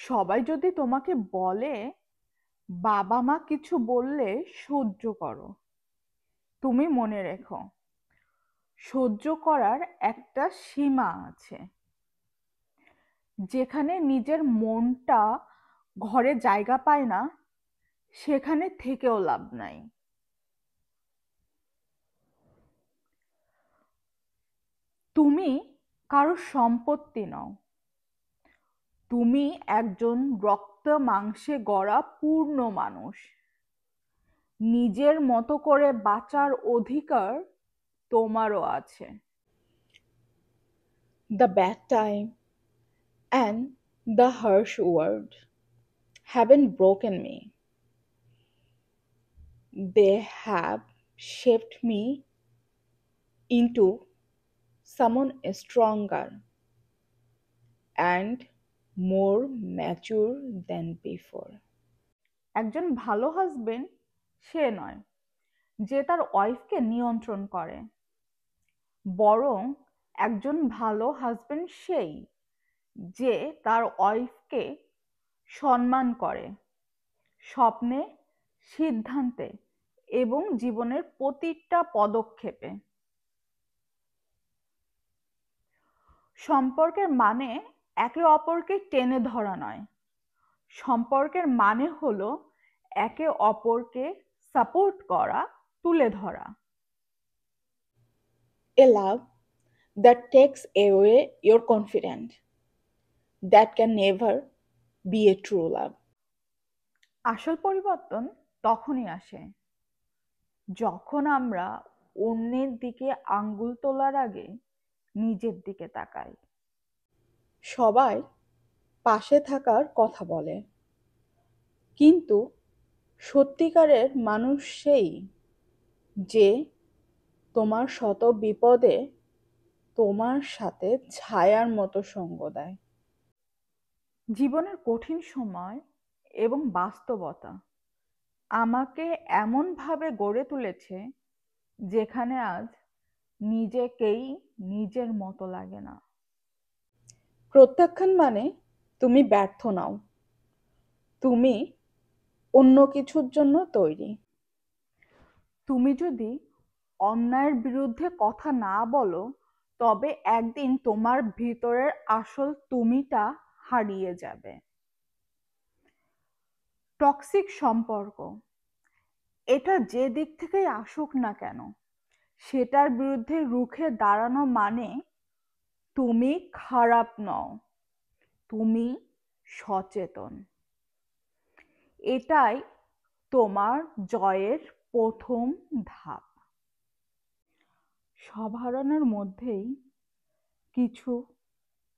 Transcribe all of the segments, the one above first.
সবাই যদি তোমাকে বলে বাবা মা কিছু বললে সহ্য করো, তুমি মনে রেখো সহ্য করার একটা সীমা আছে। যেখানে নিজের মনটা ঘরে জায়গা পায় না, সেখানে থেকেও লাভ নাই। তুমি কারো সম্পত্তি নও, তুমি একজন রক্ত মাংসে গড়া পূর্ণ মানুষ। নিজের মতো করে বাঁচার অধিকার তোমারও আছে। The bad time and the harsh word haven't broken me. They have shaped me into someone stronger and more mature than before. একজন ভালো হাজবেন্ড সে নয় যে তার ওয়াইফকে নিয়ন্ত্রণ করে, বরং একজন ভালো হাজবেন্ড সেই যে তার ওয়াইফকে সম্মান করে, স্বপ্নে, সিদ্ধান্তে এবং জীবনের প্রতিটা পদক্ষেপে। সম্পর্কের মানে একে অপরকে টেনে ধরা নয়, সম্পর্কের মানে হলো একে অপরকে সাপোর্ট করা, তুলে ধরা। A love that takes away your confidence, that can never be a true love. আসল পরিবর্তন তখনই আসে যখন আমরা অন্যের দিকে আঙ্গুল তোলার আগে নিজের দিকে তাকাই। সবাই পাশে থাকার কথা বলে, কিন্তু সত্যিকারের মানুষ সেই যে তোমার শত বিপদে তোমার সাথে ছায়ার মতো সঙ্গ দেয়। জীবনের কঠিন সময় এবং বাস্তবতা আমাকে এমনভাবে গড়ে তুলেছে যেখানে আজ নিজেকেই নিজের মতো লাগে না। প্রত্যাখ্যান মানে তুমি ব্যর্থ নাও, তুমি অন্য কিছুর জন্য তৈরি। তুমি যদি অন্যায়ের বিরুদ্ধে কথা না বলো, তবে একদিন তোমার ভিতরের আসল তুমিটা হারিয়ে যাবে। টক্সিক সম্পর্ক, এটা যে দিক থেকেই আসুক না কেন, সেটার বিরুদ্ধে রুখে দাঁড়ানো মানে তুমি খারাপ নও, তুমি সচেতন। এটাই তোমার জয়ের প্রথম ধাপ। সব হারানোর মধ্যেই কিছু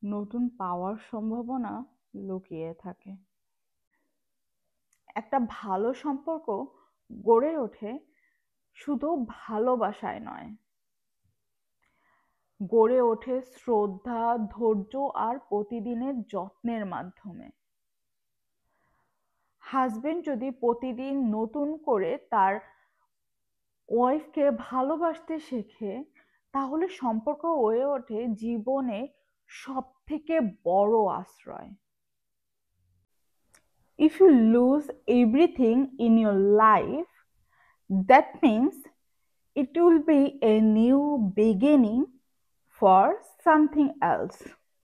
নতুন পাওয়ার সম্ভাবনা লুকিয়ে থাকে। একটা ভালো সম্পর্ক গড়ে ওঠে শুধু ভালোবাসায় নয়, গড়ে ওঠে শ্রদ্ধা, ধৈর্য আর প্রতিদিনের যত্নের মাধ্যমে। হাজবেন্ড যদি প্রতিদিন নতুন করে তার ওয়াইফকে ভালোবাসতে শেখে, তাহলে সম্পর্ক হয়ে ওঠে জীবনে সব থেকে বড় আশ্রয়। If you lose everything in your life, that means it will be a new beginning for something else.